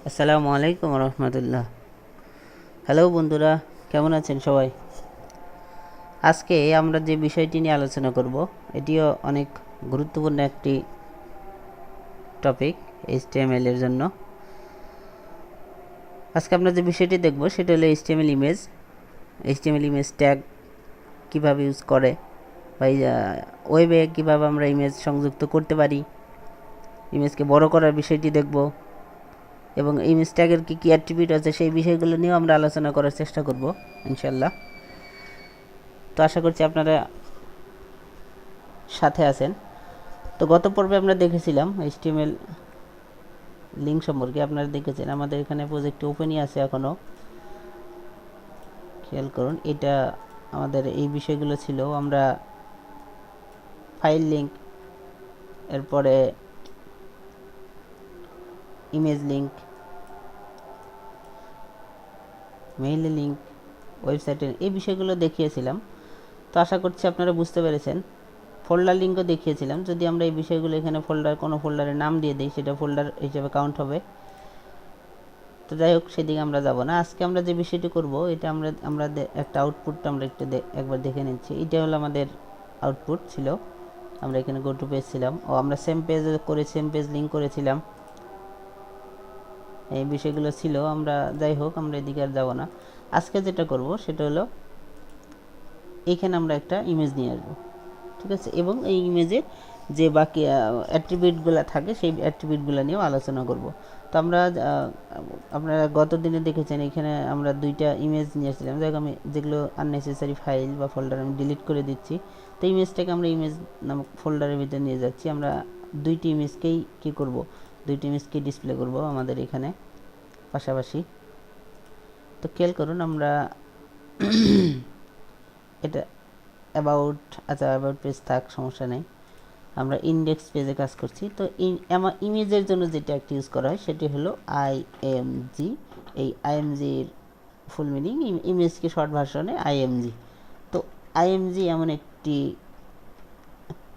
আসসালামু আলাইকুম রহমতুল্লাহ। হ্যালো বন্ধুরা, কেমন আছেন সবাই? আজকে আমরা যে বিষয়টি নিয়ে আলোচনা করব এটিও অনেক গুরুত্বপূর্ণ একটি টপিক HTML এর জন্য। আজকে আমরা যে বিষয়টি দেখব সেটা হলো HTML ইমেজ ট্যাগ কীভাবে ইউজ করে বা ওয়েবে কীভাবে আমরা ইমেজ সংযুক্ত করতে পারি, ইমেজকে বড় করার বিষয়টি দেখব এবং ইমেজ ট্যাগের কী কী অ্যাট্রিবিউট আছে সেই বিষয়গুলো নিয়েও আমরা আলোচনা করার চেষ্টা করব ইনশাল্লাহ। তো আশা করছি আপনারা সাথে আছেন। তো গত পর্বে আমরা দেখেছিলাম HTML লিঙ্ক সম্পর্কে। আপনারা দেখেছেন আমাদের এখানে প্রজেক্টটি ওপেনই আছে এখনও, খেয়াল করুন। এটা আমাদের এই বিষয়গুলো ছিল। আমরা ফাইল লিঙ্ক, এরপরে ইমেজ লিঙ্ক, মেইল লিঙ্ক, ওয়েবসাইটের এই বিষয়গুলো দেখিয়েছিলাম। তো আশা করছি আপনারা বুঝতে পেরেছেন। ফোল্ডার লিঙ্কও দেখিয়েছিলাম। যদি আমরা এই বিষয়গুলো এখানে কোনো ফোল্ডারের নাম দিয়ে দিই সেটা ফোল্ডার হিসেবে কাউন্ট হবে। তো যাই হোক, সেদিকে আমরা যাব না। আজকে আমরা যে বিষয়টি করব এটা আমরা একটা আউটপুটটা আমরা একবার দেখে নিচ্ছি। এটা হলো আমাদের আউটপুট ছিল। আমরা এখানে গো টু পেজ ছিলাম ও আমরা সেম পেজ লিঙ্ক করেছিলাম, এই বিষয়গুলো ছিল। যাই হোক, আমরা এদিকে আর যাব না। আজকে যেটা করব সেটা হলো এইখানে আমরা একটা ইমেজ নিয়ে আসবো, ঠিক আছে, এবং এই ইমেজের যে বাকি অ্যাট্রিবিউটগুলো থাকে সেই অ্যাট্রিবিউটগুলো নিয়েও আলোচনা করব। তো আপনারা গত দিনে দেখেছেন এখানে আমরা দুইটা ইমেজ নিয়ে এসেছিলাম, আমি যেগুলো আননেসেসারি ফাইল বা ফোল্ডার আমি ডিলিট করে দিচ্ছি। তো ইমেজটাকে আমরা ইমেজ নামক ফোল্ডারের ভিতরে নিয়ে যাচ্ছি। আমরা দুইটি ইমেজকেই কী করব, দুইটি ইমেজকেই ডিসপ্লে করব আমাদের এখানে পাশাপাশি। তো খেয়াল করুন, আমরা এটা অ্যাবাউট পেজ থাক, সমস্যা নেই। আমরা ইন্ডেক্স পেজে কাজ করছি। তো আমার ইমেজের জন্য যে ট্যাগটি ইউজ করা হয় সেটি হলো আইএমজি। এই আইএমজির ফুল মিনিং ইমেজকে শর্ট ভার্সনে আইএমজি। তো আইএমজি এমন একটি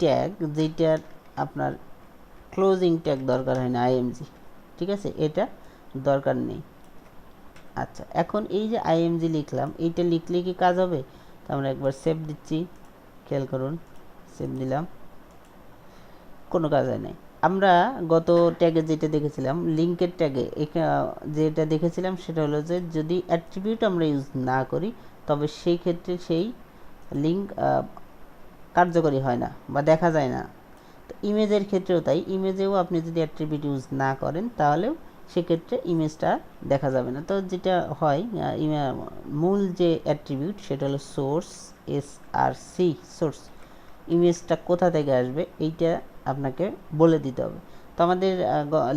ট্যাগ যেটার আপনার ক্লোজিং ট্যাগ দরকার হয় না, আইএমজি, ঠিক আছে, এটা দরকার নেই। আচ্ছা, এখন এই যে আইএমজি লিখলাম, এইটা লিখলে কি কাজ হবে? তো আমরা একবার সেভ দিচ্ছি, খেয়াল করুন, সেভ দিলাম, কোনো কাজ হয় নাই। আমরা গত ট্যাগে যেটা দেখেছিলাম, লিঙ্কের ট্যাগে যেটা দেখেছিলাম সেটা হলো যে যদি অ্যাট্রিবিউট আমরা ইউজ না করি তবে সেই ক্ষেত্রে সেই লিঙ্ক কার্যকরী হয় না বা দেখা যায় না। তো ইমেজের ক্ষেত্রেও তাই, ইমেজেও আপনি যদি অ্যাট্রিবিউট ইউজ না করেন তাহলেও সেক্ষেত্রে ইমেজটা দেখা যাবে না। তো যেটা হয়, মূল যে অ্যাট্রিবিউট সেটা হলো সোর্স। ইমেজটা কোথা থেকে আসবে এইটা আপনাকে বলে দিতে হবে। তো আমাদের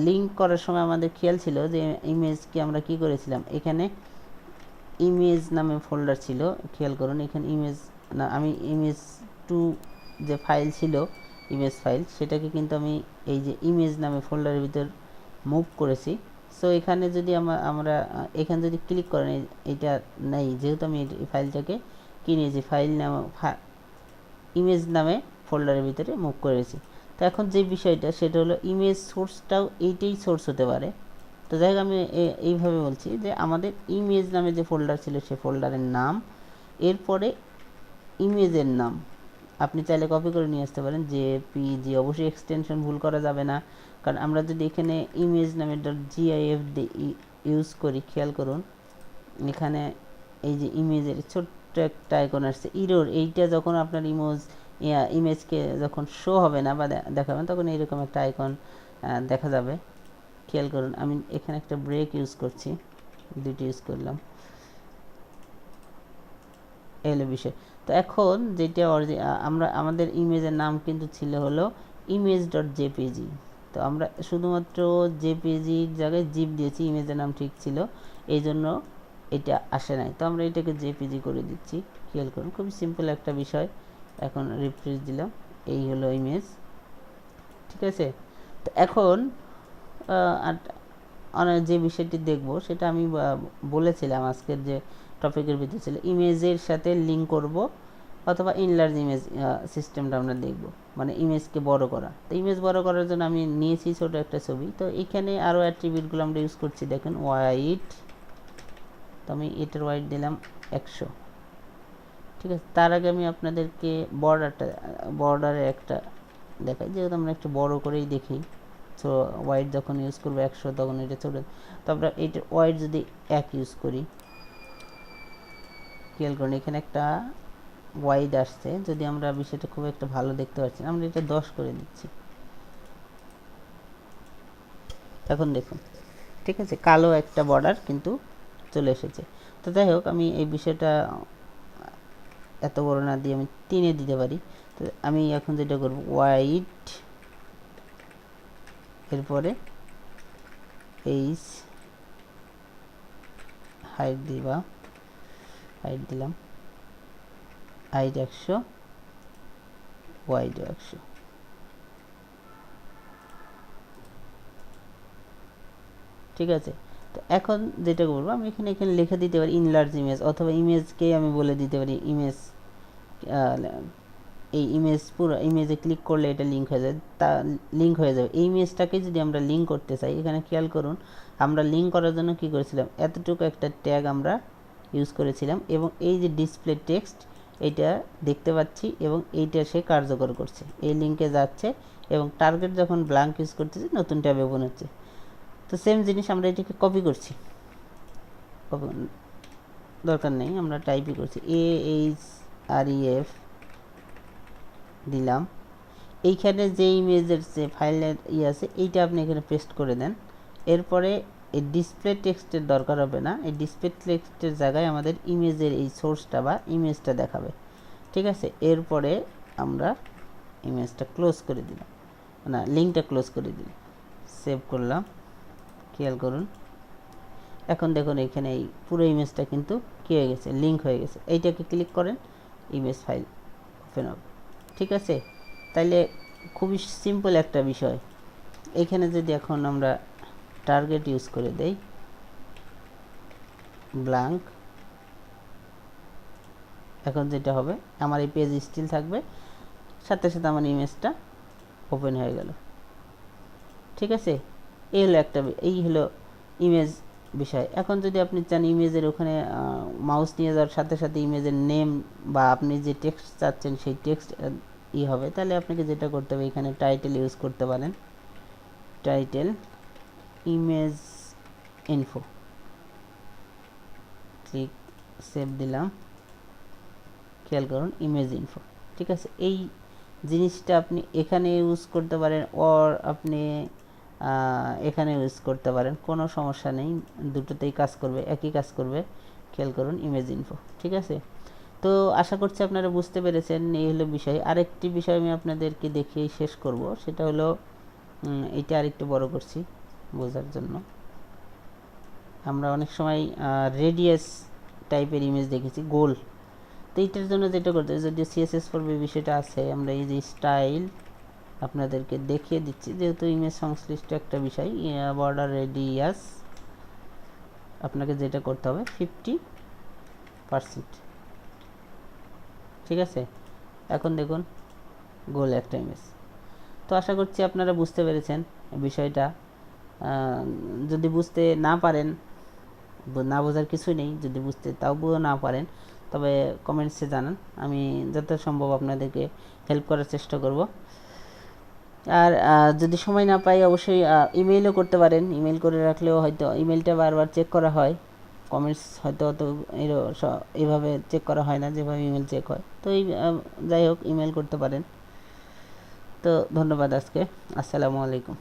লিঙ্ক করার সময় আমাদের খেয়াল ছিল যে ইমেজকে আমরা কি করেছিলাম, এখানে ইমেজ নামে ফোল্ডার ছিল, খেয়াল করুন এখানে আমি ইমেজ 2 যে ফাইল ছিল, ইমেজ ফাইল, সেটাকে কিন্তু আমি এই যে ইমেজ নামে ফোল্ডারের ভিতর মুভ করেছি। সো এখানে যদি আমরা এখানে যদি ক্লিক করেন, এটা নেই, যেহেতু আমি এই ফাইলটাকে কিনেছি, ইমেজ নামে ফোল্ডারের ভিতরে মুভ করেছি। তো এখন যে বিষয়টা সেটা হলো ইমেজ সোর্সটাও এইটাই সোর্স হতে পারে। তো যাই হোক, আমি এইভাবে বলছি যে আমাদের ইমেজ নামে যে ফোল্ডার ছিল সে ফোল্ডারের নাম, এরপরে ইমেজের নাম আপনি চাইলে কপি করে নিয়ে আসতে পারেন, জেপিজি, অবশ্যই এক্সটেনশন ভুল করা যাবে না, কারণ আমরা যদি এখানে ইমেজ নামে .gif ইউজ করি, খেয়াল করুন এখানে এই যে ইমেজের ছোট্ট একটা আইকন আসছে ইরর, এইটা যখন আপনার ইমেজকে যখন শো হবে না বা দেখাবেন তখন এইরকম একটা আইকন দেখা যাবে। খেয়াল করুন, আমি এখানে একটা ব্রেক ইউজ করছি, দুটি ইউজ করলাম, এই হলো বিষয়। তো এখন যেটা আমাদের ইমেজের নাম কিন্তু ছিল হলো image.jpg। তো আমরা শুধুমাত্র জেপিজির জায়গায় জিপ দিয়েছি, ইমেজের নাম ঠিক ছিল, এই জন্য এটা আসে নাই। তো আমরা এটাকে জেপিজি করে দিচ্ছি, খেয়াল করুন, খুবই সিম্পল একটা বিষয়। এখন রিফ্রেশ দিলাম, এই হলো ইমেজ, ঠিক আছে। তো এখন যে বিষয়টি দেখব সেটা আমি বলেছিলাম আজকের যে টপিকের ভিতরে ছিল, ইমেজের সাথে লিঙ্ক করব অথবা ইনলার্জ ইমেজ সিস্টেমটা আমরা দেখব, মানে ইমেজকে বড় করা। তো ইমেজ বড় করার জন্য আমি নিয়েছি ছোট একটা ছবি। তো এখানে আরও অ্যাট্রিবিউটগুলো আমরা ইউজ করছি, দেখেন ওয়াইড। তো আমি এটার ওয়াইড দিলাম 100, ঠিক আছে। তার আগে আমি আপনাদেরকে বর্ডারে একটা দেখাই, যেহেতু আমরা একটু বড় করেই দেখি। সো ওয়াইড যখন ইউজ করবো 100, তখন এটা ছোটো। তো আমরা এইটার ওয়াইড যদি 1 ইউজ করি, খেয়াল করুন এখানে একটা ওয়াইড আসছে। যদি আমরা বিষয়টা খুব একটা ভালো দেখতে পাচ্ছি না, আমরা এটা 10 করে দিচ্ছি। এখন দেখুন, ঠিক আছে, কালো একটা বর্ডার কিন্তু চলে এসেছে। তো যাই হোক, আমি এই বিষয়টা এত বড় না দিয়ে আমি 3-এ দিতে পারি। তো আমি এখন যেটা করব, ওয়াইড এরপরে এইচ হাইট দিলাম হাইট 100, ওয়াইড 100, ঠিক আছে। তো এখন যেটা করবো, আমি এখানে লিখে দিতে পারি ইনলার্জ ইমেজ, অথবা ইমেজকেই আমি বলে দিতে পারি ইমেজ। এই ইমেজ পুরো ইমেজে ক্লিক করলে এটা লিঙ্ক হয়ে যায়, লিঙ্ক হয়ে যাবে। এই ইমেজটাকে যদি আমরা লিঙ্ক করতে চাই, এখানে খেয়াল করুন আমরা লিঙ্ক করার জন্য কি করেছিলাম, এতটুকু একটা ট্যাগ আমরা ইউজ করেছিলাম, এবং এই যে ডিসপ্লে টেক্সট এটা দেখতে পাচ্ছি, এবং এইটা সে কার্যকর করছে, এই লিঙ্কে যাচ্ছে, এবং টার্গেট যখন ব্ল্যাঙ্ক ইউজ করতেছি নতুন ট্যাব ওপেন হচ্ছে। তো সেম জিনিস আমরা এটাকে কপি করছি, দরকার নেই, আমরা টাইপই করছি, AHREF দিলাম। এইখানে যে ইমেজের যে ফাইলের আছে এইটা আপনি এখানে পেস্ট করে দেন। এরপরে এই ডিসপ্লে টেক্সটের দরকার হবে না, এই ডিসপ্লে টেক্সটের জায়গায় আমাদের ইমেজের এই সোর্সটা বা ইমেজটা দেখাবে, ঠিক আছে। এরপরে আমরা ইমেজটা ক্লোজ করে দিলাম, না লিঙ্কটা ক্লোজ করে দিলাম, সেভ করলাম। খেয়াল করুন এখন দেখুন এখানে এই পুরো ইমেজটা কিন্তু কী হয়ে গেছে, লিঙ্ক হয়ে গেছে। এইটাকে ক্লিক করেন, ইমেজ ফাইল ওপেন হবে, ঠিক আছে। তাইলে খুবই সিম্পল একটা বিষয়। এইখানে যদি এখন আমরা টার্গেট ইউজ করে দেই ব্ল্যাঙ্ক, এখন যেটা হবে আমার এই পেজ স্টিল থাকবে, সাথে সাথে আমার ইমেজটা ওপেন হয়ে গেল, ঠিক আছে। এই হলো ইমেজ বিষয়। এখন যদি আপনি চান ইমেজের ওখানে মাউস নিয়ে যাওয়ার সাথে সাথে ইমেজের নেম বা আপনি যে টেক্সট চাচ্ছেন সেই টেক্সট হবে, তাহলে আপনাকে যেটা করতে হবে, এখানে টাইটেল ইউজ করতে পারেন, title image info, click save দিলাম। খেয়াল করুন ইমেজ ইনফো, ঠিক আছে। এই জিনিসটা আপনি এখানে ইউজ করতে পারেন, ওর আপনি এখানে ইউজ করতে পারেন, কোনো সমস্যা নেই, দুটোতেই কাজ করবে, একই কাজ করবে। খেয়াল করুন ইমেজ ইনফো, ঠিক আছে। তো আশা করছি আপনারা বুঝতে পেরেছেন, এই হলো বিষয়। আরেকটি বিষয় আমি আপনাদেরকে দেখিয়ে শেষ করব, সেটা হলো এটা আরেকটু বড় করছি বোঝার জন্য। আমরা অনেক সময় রেডিয়াস টাইপের ইমেজ দেখেছি, গোল। তো এইটার জন্য যেটা করতে হবে, যদি CSS4 বিষয়টা আছে, আমরা এই যে স্টাইল আপনাদেরকে দেখিয়ে দিচ্ছি, যেহেতু ইমেজ সংশ্লিষ্ট একটা বিষয়। বর্ডার রেডিয়াস আপনাকে যেটা করতে হবে 50%, ঠিক আছে। এখন দেখুন গোল একটা ইমেজ। তো আশা করছি আপনারা বুঝতে পেরেছেন বিষয়টা। যদি বুঝতে না পারেন, না বোঝার কিছুই নেই, যদি বুঝতে তাও না পারেন, তবে কমেন্টসে জানান, আমি যত সম্ভব আপনাদেরকে হেল্প করার চেষ্টা করব। আর যদি সময় না পাই, অবশ্যই ইমেইলও করতে পারেন, ইমেল করে রাখলেও হয়তো ইমেলটা বারবার চেক করা হয়, কমেন্টস হয়তো অত এইভাবে চেক করা হয় না যেভাবে ইমেল চেক হয়। তো যাই হোক, ইমেল করতে পারেন। তো ধন্যবাদ আজকে, আসসালামু আলাইকুম।